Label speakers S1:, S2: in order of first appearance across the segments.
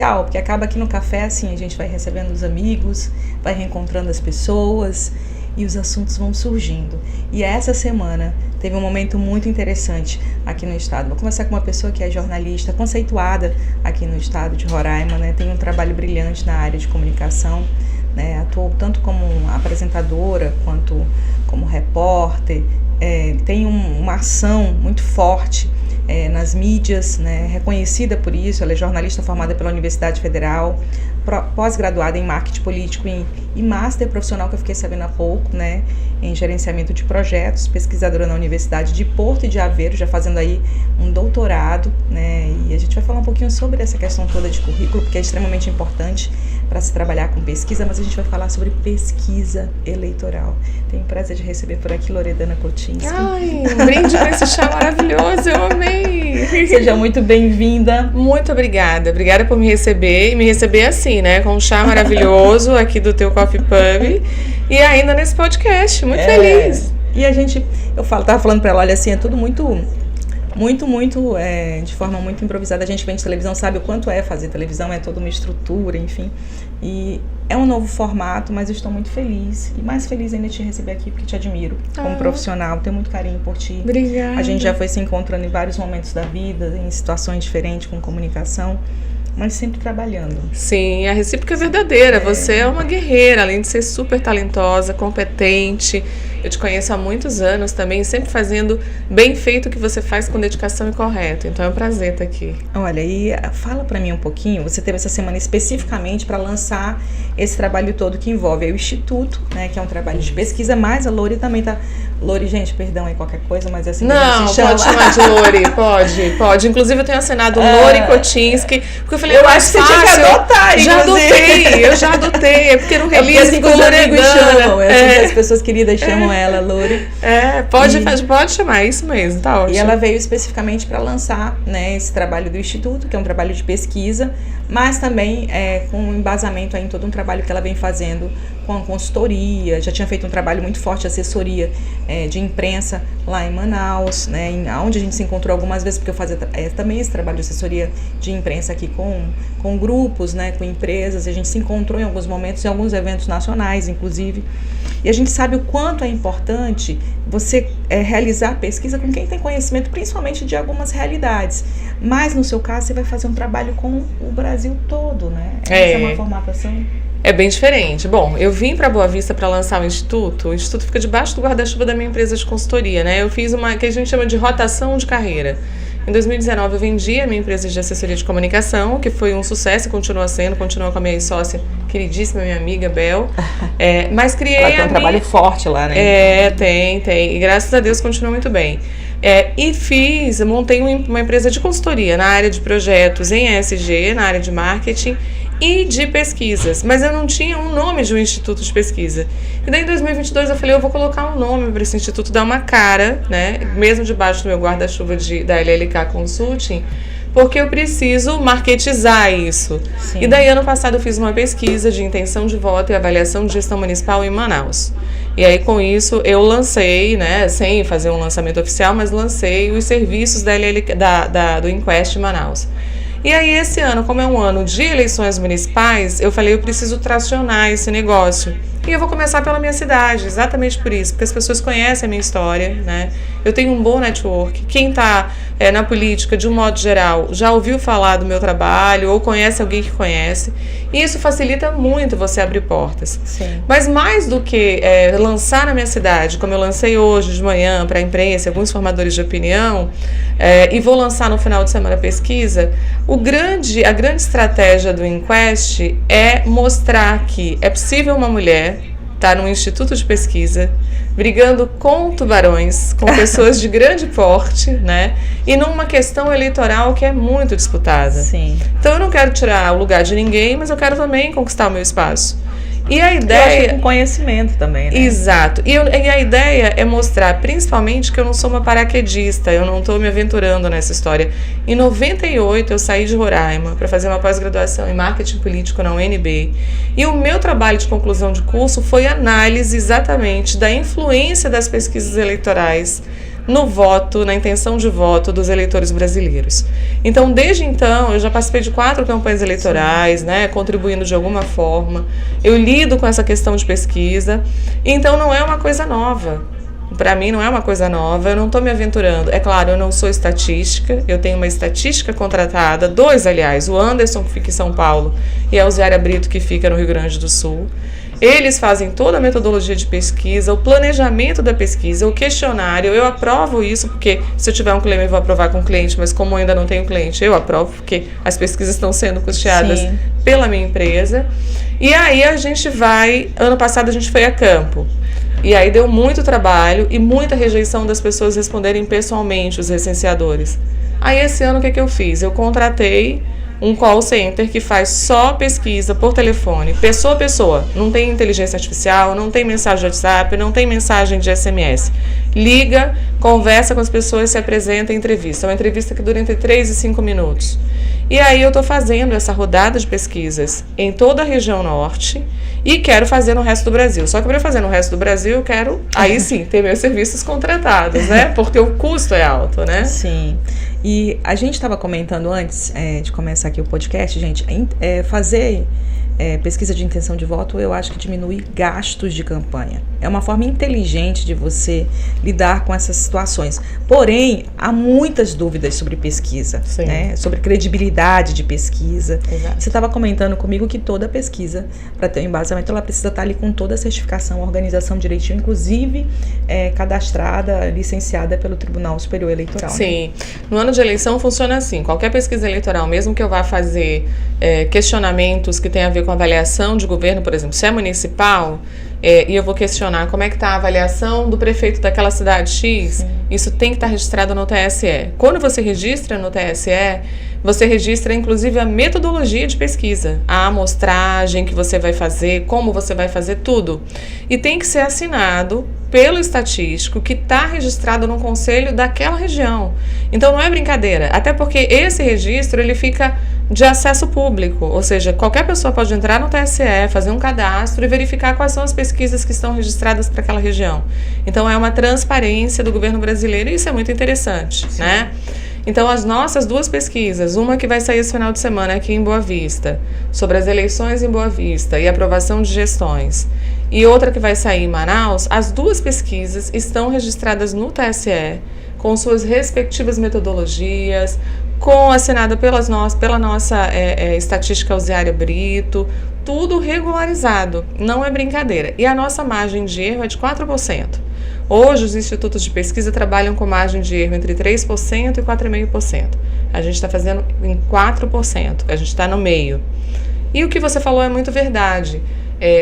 S1: porque acaba que no café, assim, a gente vai recebendo os amigos, vai reencontrando as pessoas e os assuntos vão surgindo. E essa semana teve um momento muito interessante aqui no estado. Vou conversar com uma pessoa que é jornalista conceituada aqui no estado de Roraima, né? Tem um trabalho brilhante na área de comunicação, né? Atuou tanto como apresentadora quanto como repórter, tem uma ação muito forte nas mídias, né, reconhecida por isso. Ela é jornalista formada pela Universidade Federal, pós-graduada em marketing político e master profissional, que eu fiquei sabendo há pouco, né, em gerenciamento de projetos, pesquisadora na Universidade de Porto e de Aveiro, já fazendo aí um doutorado, né, e a gente vai falar um pouquinho sobre essa questão toda de currículo, porque é extremamente importante para se trabalhar com pesquisa, mas a gente vai falar sobre pesquisa eleitoral. Tenho o prazer de receber por aqui Loredana Kotinski.
S2: Ai, um brinde com esse chá maravilhoso, eu amei!
S1: Seja muito bem-vinda.
S2: Muito obrigada por me receber, e me receber assim, né, com um chá maravilhoso aqui do teu Coffee Pub, e ainda nesse podcast, muito feliz.
S1: E eu tava falando para ela, olha, assim, é tudo muito, de forma muito improvisada. A gente que vem de televisão sabe o quanto é fazer televisão, é toda uma estrutura, enfim. E é um novo formato, mas eu estou muito feliz. E mais feliz ainda de te receber aqui, porque te admiro como profissional, tenho muito carinho por ti.
S2: Obrigada.
S1: A gente já foi se encontrando em vários momentos da vida, em situações diferentes, com comunicação, mas sempre trabalhando.
S2: Sim, a recíproca é verdadeira. Você é uma guerreira, além de ser super talentosa, competente. Eu te conheço há muitos anos também, sempre fazendo bem feito o que você faz com dedicação e correto. Então é um prazer estar aqui.
S1: Olha, e fala pra mim um pouquinho, você teve essa semana especificamente para lançar esse trabalho todo que envolve o Instituto, né, que é um trabalho de pesquisa, mas a Lori também tá... Lori, gente, perdão aí qualquer coisa, mas é assim que a gente se chama.
S2: Pode chamar de Lori, pode. Inclusive eu tenho assinado Lori Kotinski, porque eu falei,
S1: eu acho que você tinha que adotar,
S2: eu já adotei, é porque no release
S1: assim que os amigos chamam, assim que as pessoas queridas chamam ela, Lori.
S2: Pode chamar, é isso mesmo, tá ótimo.
S1: E ela veio especificamente para lançar, né, esse trabalho do Instituto, que é um trabalho de pesquisa, mas também com um embasamento aí em todo um trabalho que ela vem fazendo com a consultoria. Já tinha feito um trabalho muito forte de assessoria de imprensa lá em Manaus, né, onde a gente se encontrou algumas vezes, porque eu fazia também esse trabalho de assessoria de imprensa aqui com grupos, né, com empresas. A gente se encontrou em alguns momentos, em alguns eventos nacionais, inclusive. E a gente sabe o quanto é importante você realizar pesquisa com quem tem conhecimento, principalmente de algumas realidades. Mas, no seu caso, você vai fazer um trabalho com o Brasil todo, né? Essa é uma formatação...
S2: É bem diferente. Bom, eu vim para Boa Vista para lançar o Instituto. O Instituto fica debaixo do guarda-chuva da minha empresa de consultoria, né? Eu fiz uma que a gente chama de rotação de carreira. Em 2019 eu vendi a minha empresa de assessoria de comunicação, que foi um sucesso e continua com a minha sócia queridíssima, minha amiga Bel. Mas criei
S1: Ela tem um trabalho forte lá, né?
S2: Tem. E graças a Deus continua muito bem. Montei uma empresa de consultoria na área de projetos em ESG, na área de marketing e de pesquisas, mas eu não tinha um nome de um instituto de pesquisa. E daí em 2022 eu falei, eu vou colocar um nome para esse instituto, dar uma cara, né, mesmo debaixo do meu guarda-chuva da LLK Consulting, porque eu preciso marketizar isso. Sim. E daí ano passado eu fiz uma pesquisa de intenção de voto e avaliação de gestão municipal em Manaus. E aí com isso eu lancei, né, sem fazer um lançamento oficial, mas lancei os serviços do Inquest em Manaus. E aí esse ano, como é um ano de eleições municipais, eu falei, eu preciso tracionar esse negócio. E eu vou começar pela minha cidade, exatamente por isso, porque as pessoas conhecem a minha história, né? Eu tenho um bom network. Quem está na política, de um modo geral, já ouviu falar do meu trabalho ou conhece alguém que conhece. E isso facilita muito você abrir portas.
S1: Sim.
S2: Mas mais do que lançar na minha cidade, como eu lancei hoje de manhã para a imprensa, alguns formadores de opinião, e vou lançar no final de semana a pesquisa, a grande estratégia do Inquest é mostrar que é possível uma mulher estar num instituto de pesquisa, brigando com tubarões, com pessoas de grande porte, né? E numa questão eleitoral que é muito disputada.
S1: Sim.
S2: Então eu não quero tirar o lugar de ninguém, mas eu quero também conquistar o meu espaço. E a ideia...
S1: com conhecimento também, né?
S2: Exato. E a ideia é mostrar, principalmente, que eu não sou uma paraquedista, eu não estou me aventurando nessa história. Em 98, eu saí de Roraima para fazer uma pós-graduação em marketing político na UNB. E o meu trabalho de conclusão de curso foi análise exatamente da influência das pesquisas eleitorais no voto, na intenção de voto dos eleitores brasileiros. Então, desde então, eu já participei de 4 campanhas eleitorais, né, contribuindo de alguma forma. Eu lido com essa questão de pesquisa, então não é uma coisa nova. Para mim não é uma coisa nova, eu não estou me aventurando. É claro, eu não sou estatística, eu tenho uma estatística contratada, 2 aliás, o Anderson que fica em São Paulo e a Elziara Brito que fica no Rio Grande do Sul. Eles fazem toda a metodologia de pesquisa, o planejamento da pesquisa, o questionário. Eu aprovo isso porque se eu tiver um cliente eu vou aprovar com o cliente, mas como eu ainda não tenho cliente, eu aprovo porque as pesquisas estão sendo custeadas pela minha empresa. E aí a gente vai, ano passado a gente foi a campo. E aí deu muito trabalho e muita rejeição das pessoas responderem pessoalmente, os recenseadores. Aí esse ano o que eu fiz? Eu contratei um call center que faz só pesquisa por telefone, pessoa a pessoa. Não tem inteligência artificial, não tem mensagem de WhatsApp, não tem mensagem de SMS. Liga, conversa com as pessoas, se apresenta, entrevista. É uma entrevista que dura entre 3 e 5 minutos. E aí eu estou fazendo essa rodada de pesquisas em toda a região norte e quero fazer no resto do Brasil. Só que para eu fazer no resto do Brasil, eu quero, aí sim, ter meus serviços contratados, né? Porque o custo é alto, né?
S1: Sim. E a gente estava comentando antes de começar aqui o podcast, gente, fazer pesquisa de intenção de voto, eu acho que diminui gastos de campanha. É uma forma inteligente de você lidar com essas situações. Porém, há muitas dúvidas sobre pesquisa, né? Sobre credibilidade de pesquisa.
S2: Exato.
S1: Você estava comentando comigo que toda pesquisa, para ter um embasamento, ela precisa estar ali com toda a certificação, organização direitinho, inclusive cadastrada, licenciada pelo Tribunal Superior Eleitoral.
S2: Sim.
S1: Né?
S2: No ano de eleição funciona assim. Qualquer pesquisa eleitoral, mesmo que eu vá fazer questionamentos que tenham a ver com avaliação de governo, por exemplo, se é municipal, e eu vou questionar como é que está a avaliação do prefeito daquela cidade X, sim, isso tem que estar registrado no TSE. Quando você registra no TSE, você registra inclusive a metodologia de pesquisa, a amostragem que você vai fazer, como você vai fazer, tudo. E tem que ser assinado pelo estatístico que está registrado no conselho daquela região. Então não é brincadeira, até porque esse registro ele fica de acesso público, ou seja, qualquer pessoa pode entrar no TSE, fazer um cadastro e verificar quais são as pesquisas que estão registradas para aquela região. Então é uma transparência do governo brasileiro e isso é muito interessante, sim, né? Então as nossas 2 pesquisas, uma que vai sair esse final de semana aqui em Boa Vista, sobre as eleições em Boa Vista e aprovação de gestões, e outra que vai sair em Manaus, as 2 pesquisas estão registradas no TSE, com suas respectivas metodologias, assinada pela nossa estatística Elziara Brito, tudo regularizado, não é brincadeira. E a nossa margem de erro é de 4%. Hoje os institutos de pesquisa trabalham com margem de erro entre 3% e 4,5%. A gente está fazendo em 4%, a gente está no meio. E o que você falou é muito verdade.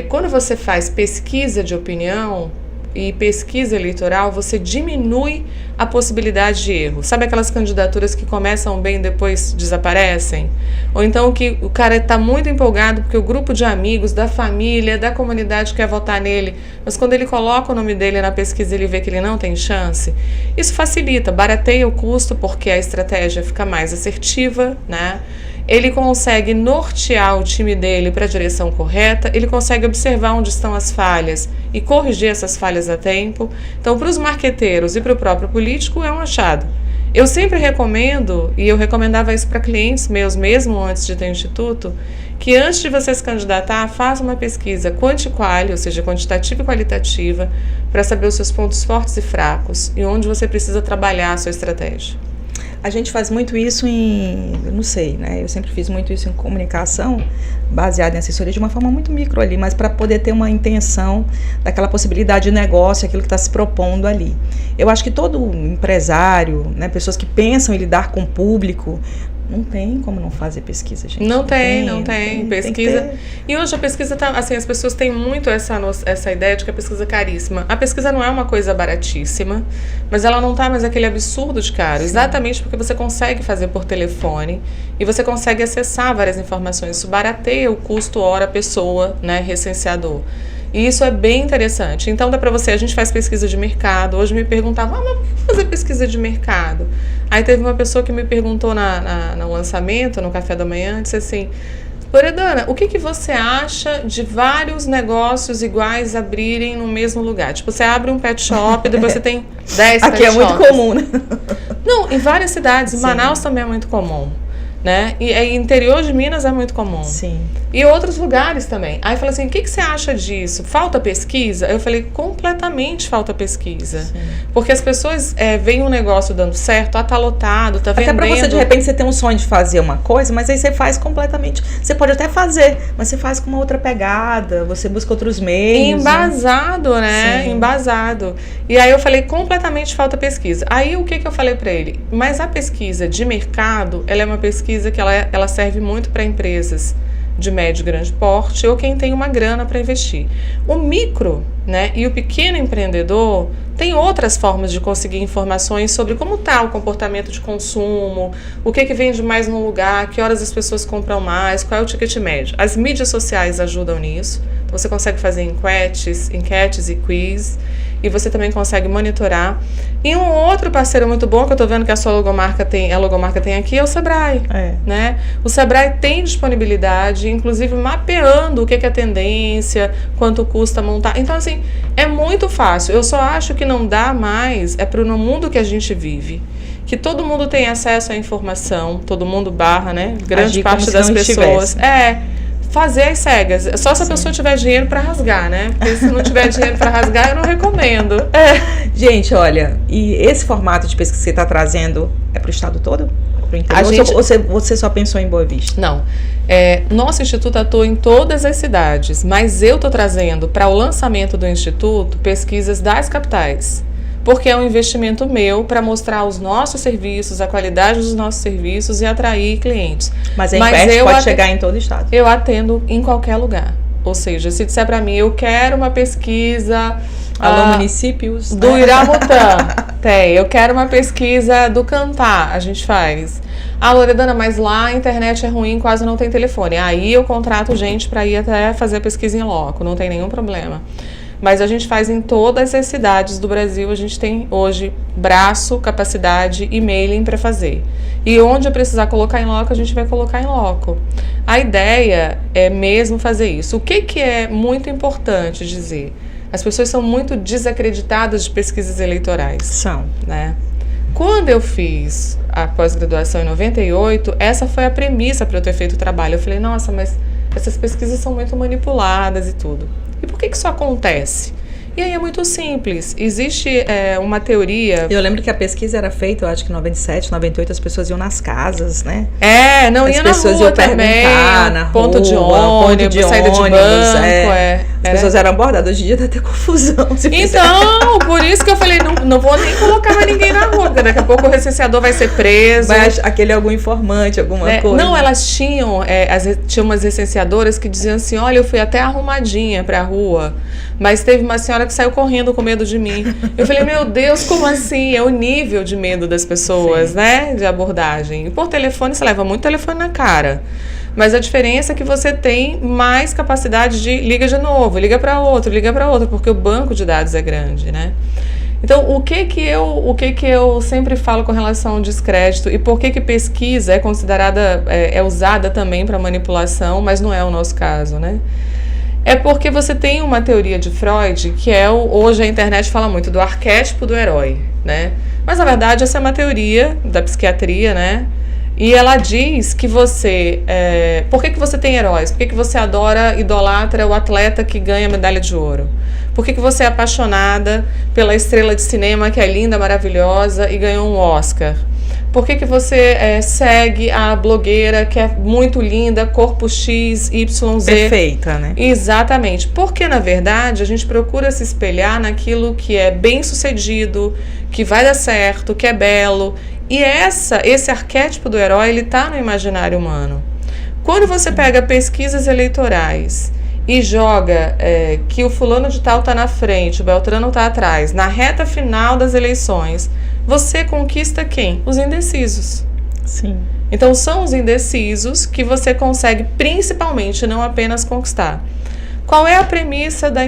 S2: Quando você faz pesquisa de opinião e pesquisa eleitoral, você diminui a possibilidade de erro. Sabe aquelas candidaturas que começam bem e depois desaparecem? Ou então que o cara está muito empolgado porque o grupo de amigos, da família, da comunidade quer votar nele, mas quando ele coloca o nome dele na pesquisa ele vê que ele não tem chance. Isso facilita, barateia o custo porque a estratégia fica mais assertiva, né? Ele consegue nortear o time dele para a direção correta, ele consegue observar onde estão as falhas e corrigir essas falhas a tempo. Então, para os marqueteiros e para o próprio político, é um achado. Eu sempre recomendo, e eu recomendava isso para clientes meus, mesmo antes de ter o instituto, que antes de você se candidatar, faça uma pesquisa quanti-quali, ou seja, quantitativa e qualitativa, para saber os seus pontos fortes e fracos e onde você precisa trabalhar a sua estratégia.
S1: A gente faz muito isso eu não sei, né? Eu sempre fiz muito isso em comunicação, baseada em assessoria de uma forma muito micro ali, mas para poder ter uma intenção daquela possibilidade de negócio, aquilo que está se propondo ali. Eu acho que todo empresário, né, pessoas que pensam em lidar com o público, não tem como não fazer pesquisa, gente.
S2: Não tem pesquisa. E hoje a pesquisa tá, assim, as pessoas têm muito essa ideia de que a pesquisa é caríssima. A pesquisa não é uma coisa baratíssima, mas ela não tá mais aquele absurdo de caro. Sim. Exatamente porque você consegue fazer por telefone e você consegue acessar várias informações. Isso barateia o custo hora pessoa, né, recenseador. E isso é bem interessante. Então dá para você, a gente faz pesquisa de mercado. Hoje me perguntavam, mas por que fazer pesquisa de mercado? Aí teve uma pessoa que me perguntou no lançamento, no café da manhã, disse assim, Loredana, o que você acha de vários negócios iguais abrirem no mesmo lugar? Tipo, você abre um pet shop e depois você tem 10
S1: Aqui
S2: pet
S1: é muito
S2: shops.
S1: comum, né?
S2: Não, em várias cidades. Em
S1: Sim.
S2: Manaus também é muito comum, né? E interior de Minas é muito comum.
S1: Sim.
S2: E outros lugares também. Aí fala assim, o que você acha disso? Falta pesquisa? Eu falei, completamente falta pesquisa.
S1: Sim.
S2: Porque as pessoas veem um negócio dando certo, tá lotado, tá vendendo.
S1: Até pra você, de repente, você tem um sonho de fazer uma coisa, mas aí você faz completamente. Você pode até fazer, mas você faz com uma outra pegada, você busca outros meios.
S2: Embasado, né?
S1: Sim.
S2: Embasado. E aí eu falei, completamente falta pesquisa. Aí o que eu falei pra ele? Mas a pesquisa de mercado, ela é uma pesquisa que ela serve muito para empresas de médio e grande porte ou quem tem uma grana para investir. O micro, né, e o pequeno empreendedor tem outras formas de conseguir informações sobre como está o comportamento de consumo, o que vende mais no lugar, que horas as pessoas compram mais, qual é o ticket médio. As mídias sociais ajudam nisso. Você consegue fazer enquetes e quiz. E você também consegue monitorar. E um outro parceiro muito bom que eu estou vendo que a sua logomarca tem aqui é o Sebrae. Né? O Sebrae tem disponibilidade, inclusive mapeando o que é tendência, quanto custa montar. Então, assim, é muito fácil. Eu só acho que não dá mais no mundo que a gente vive. Que todo mundo tem acesso à informação, todo mundo né? Grande parte das pessoas. Fazer as cegas. Só se a pessoa tiver dinheiro para rasgar, né? Porque se não tiver dinheiro para rasgar, eu não recomendo.
S1: Gente, olha, e esse formato de pesquisa que você está trazendo é para o estado todo? Para o interior? Ou você só pensou em Boa Vista?
S2: Não. Nosso instituto atua em todas as cidades, mas eu estou trazendo para o lançamento do instituto pesquisas das capitais. Porque é um investimento meu para mostrar os nossos serviços, a qualidade dos nossos serviços e atrair clientes.
S1: Mas a Invest pode chegar em todo o estado?
S2: Eu atendo em qualquer lugar. Ou seja, se disser para mim, eu quero uma pesquisa...
S1: Alô, municípios?
S2: Do Iramutã. Tem. Eu quero uma pesquisa do Cantá. A gente faz. Loredana, mas lá a internet é ruim, quase não tem telefone. Aí eu contrato gente para ir até fazer a pesquisa em loco. Não tem nenhum problema. Mas a gente faz em todas as cidades do Brasil. A gente tem hoje braço, capacidade e mailing para fazer. E onde eu precisar colocar em loco, a gente vai colocar em loco. A ideia é mesmo fazer isso. O que é muito importante dizer? As pessoas são muito desacreditadas de pesquisas eleitorais.
S1: São.
S2: Né? Quando eu fiz a pós-graduação em 98, essa foi a premissa para eu ter feito o trabalho. Eu falei, nossa, mas essas pesquisas são muito manipuladas e tudo. E por que isso acontece? E aí é muito simples. Existe uma teoria...
S1: Eu lembro que a pesquisa era feita, eu acho que em 97, 98, as pessoas iam nas casas, né?
S2: Não ia na rua também.
S1: Na
S2: ponto de ônibus, saída de banco.
S1: As pessoas eram abordadas. Hoje em dia dá até confusão.
S2: Então, por isso que eu falei, não vou nem colocar mais ninguém na rua, porque daqui a pouco o recenseador vai ser preso.
S1: Aquele algum informante, alguma coisa.
S2: Não, elas tinham umas recenseadoras que diziam assim, olha, eu fui até arrumadinha pra rua, mas teve uma senhora que saiu correndo com medo de mim. Eu falei, meu Deus, como assim? É o nível de medo das pessoas, né? De abordagem. E por telefone, você leva muito telefone na cara. Mas a diferença é que você tem mais capacidade de liga de novo, liga para outro, porque o banco de dados é grande, né? Então, o que eu sempre falo com relação ao descrédito e por que pesquisa é considerada, é usada também para manipulação, mas não é o nosso caso, né? É porque você tem uma teoria de Freud, que hoje a internet fala muito do arquétipo do herói, né? Mas, na verdade, essa é uma teoria da psiquiatria, né? E ela diz que você... por que você tem heróis? Por que você idolatra o atleta que ganha medalha de ouro? Por que você é apaixonada pela estrela de cinema que é linda, maravilhosa e ganhou um Oscar? Por que você segue a blogueira que é muito linda, corpo X, Y, Z?
S1: Perfeita, né?
S2: Exatamente. Porque, na verdade, a gente procura se espelhar naquilo que é bem sucedido, que vai dar certo, que é belo. E esse arquétipo do herói, ele está no imaginário humano. Quando você pega pesquisas eleitorais e joga que o fulano de tal está na frente, o Beltrano está atrás, na reta final das eleições, você conquista quem? Os indecisos.
S1: Sim.
S2: Então, são os indecisos que você consegue principalmente, não apenas conquistar. Qual é a premissa do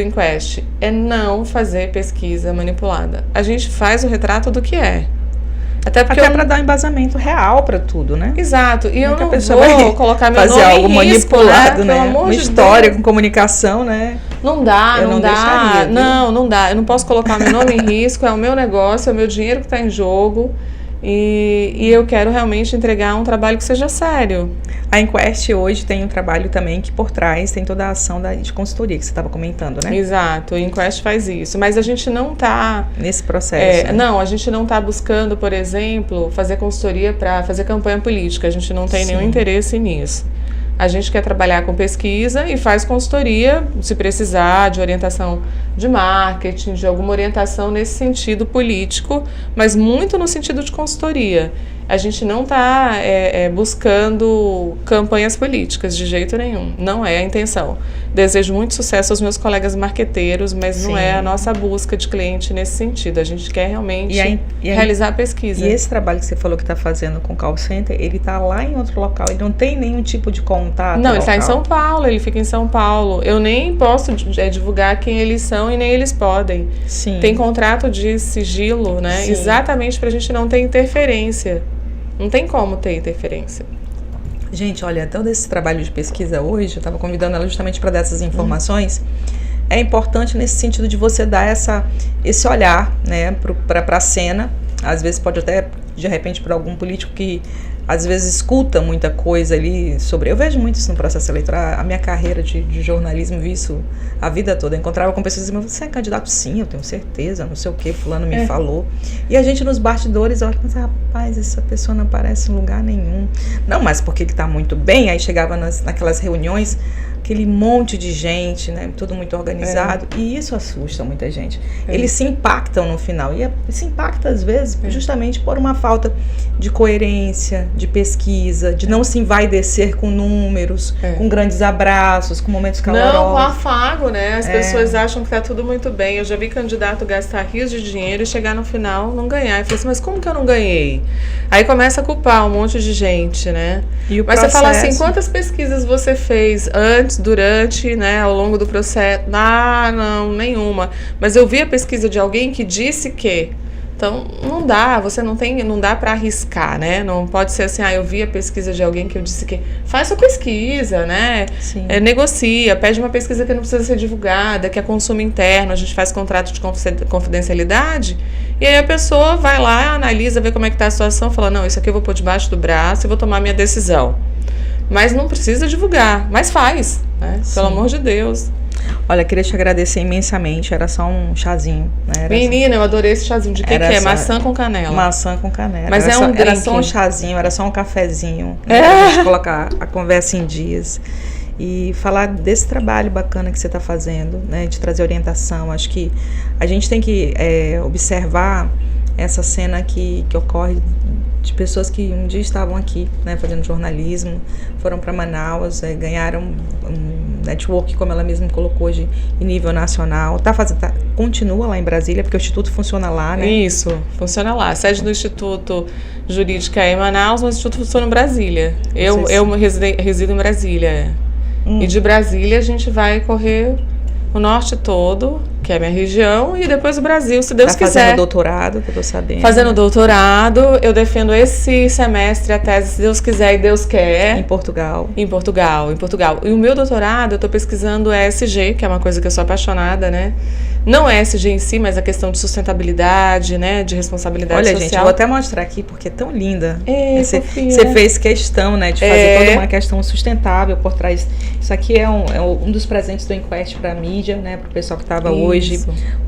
S2: Inquest? É não fazer pesquisa manipulada. A gente faz o retrato do que é. Até porque
S1: para dar um embasamento real para tudo, né?
S2: Exato. E eu
S1: Nunca
S2: não
S1: pessoa
S2: vou colocar meu
S1: fazer
S2: nome
S1: algo
S2: em risco,
S1: manipulado,
S2: né?
S1: né?
S2: Pelo amor
S1: Uma
S2: de
S1: história
S2: Deus.
S1: com comunicação, né?
S2: Não dá,
S1: Eu
S2: não
S1: não
S2: dá.
S1: deixaria, viu?
S2: Não dá. Eu não posso colocar meu nome em risco, é o meu negócio, é o meu dinheiro que está em jogo. E eu quero realmente entregar um trabalho que seja sério.
S1: A Inquest hoje tem um trabalho também que por trás tem toda a ação de consultoria que você estava comentando, né?
S2: Exato, o Inquest faz isso. Mas a gente não está...
S1: Nesse processo.
S2: Não, a gente não está buscando, por exemplo, fazer consultoria para fazer campanha política. A gente não tem nenhum interesse nisso. A gente quer trabalhar com pesquisa e faz consultoria, se precisar, de orientação de marketing, de alguma orientação nesse sentido político, mas muito no sentido de consultoria. A gente não está buscando campanhas políticas de jeito nenhum. Não é a intenção. Desejo muito sucesso aos meus colegas marqueteiros, mas não é a nossa busca de cliente nesse sentido. A gente quer realmente realizar a pesquisa.
S1: E esse trabalho que você falou que está fazendo com o call center, ele está lá em outro local? Ele não tem nenhum tipo de contato?
S2: Não, ele está em São Paulo, ele fica em São Paulo. Eu nem posso divulgar quem eles são e nem eles podem.
S1: Sim.
S2: Tem contrato de sigilo, né?
S1: Sim.
S2: Exatamente para a gente não ter interferência. Não tem como ter interferência.
S1: Gente, olha, todo esse trabalho de pesquisa hoje, eu estava convidando ela justamente para dar essas informações, é importante nesse sentido de você dar esse olhar, né, para a cena. Às vezes pode até, de repente, para algum político que às vezes escuta muita coisa ali sobre... Eu vejo muito isso no processo eleitoral. A minha carreira de jornalismo, vi isso a vida toda. Eu encontrava com pessoas que diziam, você é candidato? Sim, eu tenho certeza, não sei o que, fulano me falou. E a gente nos bastidores olha e pensa, rapaz, essa pessoa não aparece em lugar nenhum. Não, mas porque ele está muito bem. Aí chegava naquelas reuniões, aquele monte de gente, né, tudo muito organizado, e isso assusta muita gente. Eles se impactam no final, e se impacta às vezes justamente por uma falta de coerência, de pesquisa, de não se envaidecer com números, com grandes abraços, com momentos calorosos.
S2: Não, com afago, né? As pessoas acham que tá tudo muito bem. Eu já vi candidato gastar rios de dinheiro e chegar no final não ganhar. Eu falei assim, mas como que eu não ganhei? Aí começa a culpar um monte de gente, né? Mas você fala assim, quantas pesquisas você fez antes, durante, né, ao longo do processo? Não, nenhuma. Mas eu vi a pesquisa de alguém que disse que... Então, não dá para arriscar, né? Não pode ser assim, eu vi a pesquisa de alguém que eu disse que... Faz sua pesquisa, né? Negocia, pede uma pesquisa que não precisa ser divulgada, que é consumo interno, a gente faz contrato de confidencialidade, e aí a pessoa vai lá, analisa, vê como é que tá a situação, fala, não, isso aqui eu vou pôr debaixo do braço e vou tomar minha decisão. Mas não precisa divulgar, mas faz, né? Pelo amor de Deus.
S1: Olha, queria te agradecer imensamente, era só um chazinho, né?
S2: Menina, eu adorei esse chazinho. De que é? Maçã com canela.
S1: Maçã com canela.
S2: Mas
S1: era só um chazinho, era só um cafezinho, né? Pra gente colocar a conversa em dias. E falar desse trabalho bacana que você está fazendo, né? De trazer orientação. Acho que a gente tem que observar essa cena que ocorre de pessoas que um dia estavam aqui, né, fazendo jornalismo, foram para Manaus, ganharam um network, como ela mesma colocou hoje, em nível nacional. Continua lá em Brasília, porque o Instituto funciona lá, né?
S2: Isso, funciona lá. A sede do Instituto Jurídica é em Manaus, mas o Instituto funciona em Brasília. Eu resido em Brasília. E de Brasília a gente vai correr o norte todo, que é a minha região, e depois o Brasil, se Deus quiser.
S1: Fazendo doutorado, que eu tô sabendo.
S2: Fazendo doutorado, eu defendo esse semestre a tese, se Deus quiser e Deus quer.
S1: Em Portugal.
S2: Em Portugal. E o meu doutorado, eu tô pesquisando ESG, que é uma coisa que eu sou apaixonada, né? Não é ESG em si, mas a questão de sustentabilidade, né? De responsabilidade social. Olha, gente, eu
S1: vou até mostrar aqui, porque é tão linda.
S2: Você
S1: fez questão, né? De fazer toda uma questão sustentável por trás. Isso aqui é um dos presentes do Inquest para a mídia, né? Para o pessoal que estava hoje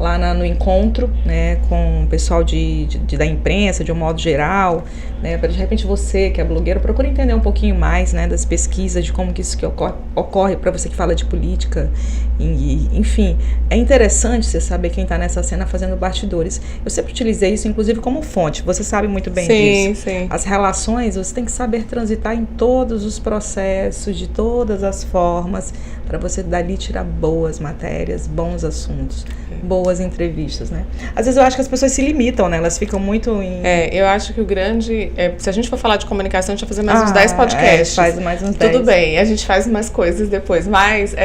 S1: lá no encontro, né? Com o pessoal da imprensa, de um modo geral. Né? Para de repente você, que é blogueiro, procura entender um pouquinho mais, né? Das pesquisas, de como que isso que ocorre para você que fala de política. Enfim, é interessante você saber quem está nessa cena fazendo bastidores. Eu sempre utilizei isso, inclusive, como fonte. Você sabe muito bem disso.
S2: Sim.
S1: As relações, você tem que saber transitar em todos os processos, de todas as formas, para você dali tirar boas matérias, bons assuntos, boas entrevistas, né? Às vezes eu acho que as pessoas se limitam, né? Elas ficam muito em...
S2: eu acho que o grande... se a gente for falar de comunicação, a gente vai fazer mais uns 10 podcasts.
S1: Faz mais uns 10.
S2: Tudo bem, a gente faz umas coisas depois, mas...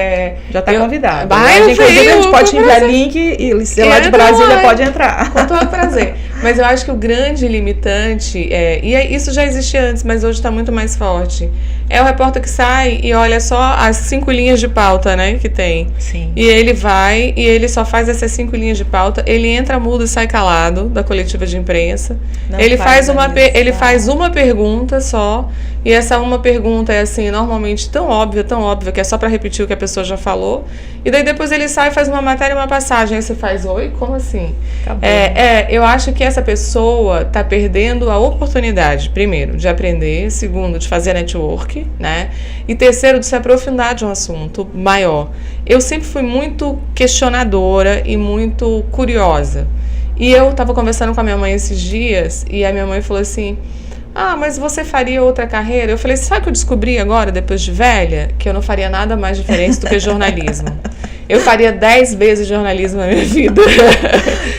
S1: já está convidado.
S2: Inclusive,
S1: a gente pode enviar link e se lá de Brasília pode entrar.
S2: Com todo prazer. Mas eu acho que o grande limitante isso já existia antes, mas hoje está muito mais forte. É o repórter que sai e olha só as 5 linhas de pauta, né, que tem.
S1: Sim.
S2: E ele vai e ele só faz essas 5 linhas de pauta, ele entra mudo e sai calado da coletiva de imprensa. Ele faz uma pergunta só, e essa uma pergunta é assim, normalmente tão óbvia, que é só para repetir o que a pessoa já falou. E daí depois ele sai e faz uma matéria e uma passagem. Aí você faz, oi? Como assim? Eu acho que essa pessoa está perdendo a oportunidade, primeiro, de aprender, segundo, de fazer network, né? E terceiro, de se aprofundar de um assunto maior. Eu sempre fui muito questionadora e muito curiosa. E eu estava conversando com a minha mãe esses dias, e a minha mãe falou assim, mas você faria outra carreira? Eu falei, sabe o que eu descobri agora, depois de velha? Que eu não faria nada mais diferente do que jornalismo. Eu faria 10 vezes jornalismo na minha vida.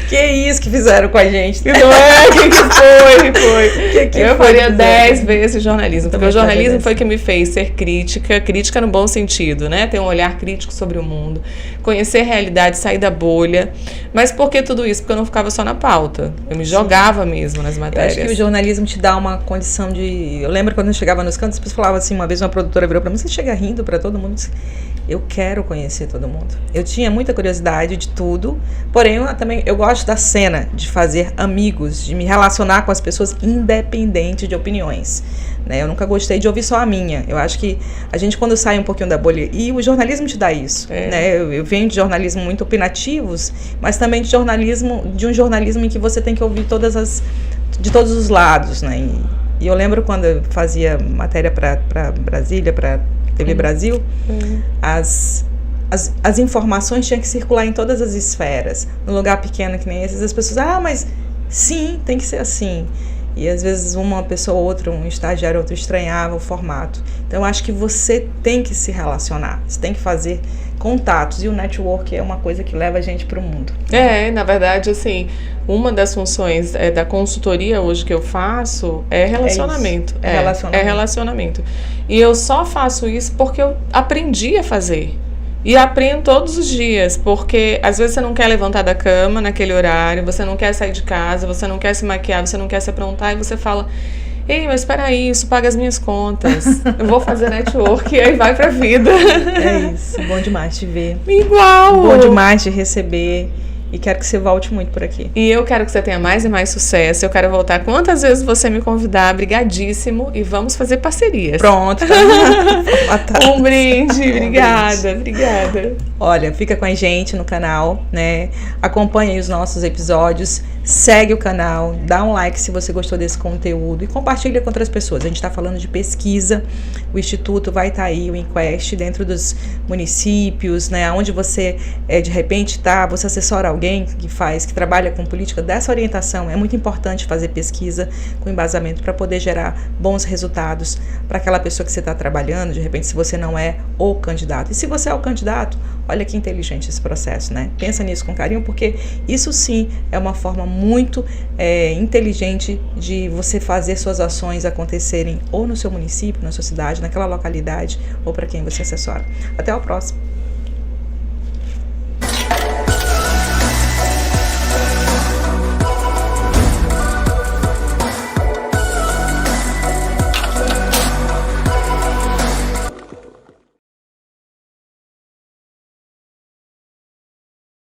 S1: Que isso que fizeram com a gente.
S2: Não é? Foi. Eu faria 10 vezes jornalismo. Porque o jornalismo foi que me fez ser crítica no bom sentido, né? Ter um olhar crítico sobre o mundo, conhecer a realidade, sair da bolha. Mas por que tudo isso? Porque eu não ficava só na pauta. Eu me jogava mesmo nas matérias.
S1: Eu acho que o jornalismo te dá uma condição de... Eu lembro quando eu chegava nos cantos, as pessoas falavam assim, uma vez uma produtora virou pra mim, você chega rindo pra todo mundo. Eu quero conhecer todo mundo. Eu tinha muita curiosidade de tudo, porém eu gosto da cena, de fazer amigos, de me relacionar com as pessoas independente de opiniões. Né? Eu nunca gostei de ouvir só a minha. Eu acho que a gente, quando sai um pouquinho da bolha, e o jornalismo te dá isso. Né? Eu venho de jornalismo muito opinativos, mas também de um jornalismo em que você tem que ouvir de todos os lados. Né? E eu lembro quando eu fazia matéria para Brasília, para TV Brasil, as informações tinham que circular em todas as esferas. Num lugar pequeno que nem esses, as pessoas, mas sim, tem que ser assim. E às vezes uma pessoa ou outra, um estagiário ou outro, estranhava o formato. Então eu acho que você tem que se relacionar, você tem que fazer contatos, e o network é uma coisa que leva a gente para o mundo.
S2: Na verdade, assim, uma das funções da consultoria hoje que eu faço é relacionamento. É relacionamento. E eu só faço isso porque eu aprendi a fazer. E aprendo todos os dias, porque às vezes você não quer levantar da cama naquele horário, você não quer sair de casa, você não quer se maquiar, você não quer se aprontar, e você fala, ei, mas espera aí, isso paga as minhas contas, eu vou fazer network, e aí vai pra vida.
S1: É isso, bom demais te ver.
S2: Igual!
S1: Bom demais te receber. E quero que você volte muito por aqui.
S2: E eu quero que você tenha mais e mais sucesso. Eu quero voltar quantas vezes você me convidar. Brigadíssimo. E vamos fazer parcerias.
S1: Pronto.
S2: Um brinde. Obrigada.
S1: Olha, fica com a gente no canal, né? Acompanhe os nossos episódios. Segue o canal. Dá um like se você gostou desse conteúdo. E compartilha com outras pessoas. A gente está falando de pesquisa. O Instituto vai estar aí, o Inquest, dentro dos municípios, né? Onde você, de repente, você assessora alguém que trabalha com política, dessa orientação. É muito importante fazer pesquisa com embasamento para poder gerar bons resultados para aquela pessoa que você está trabalhando, de repente, se você não é o candidato. E se você é o candidato, olha que inteligente esse processo, né? Pensa nisso com carinho, porque isso sim é uma forma muito inteligente de você fazer suas ações acontecerem ou no seu município, na sua cidade, naquela localidade, ou para quem você assessora. Até o próximo.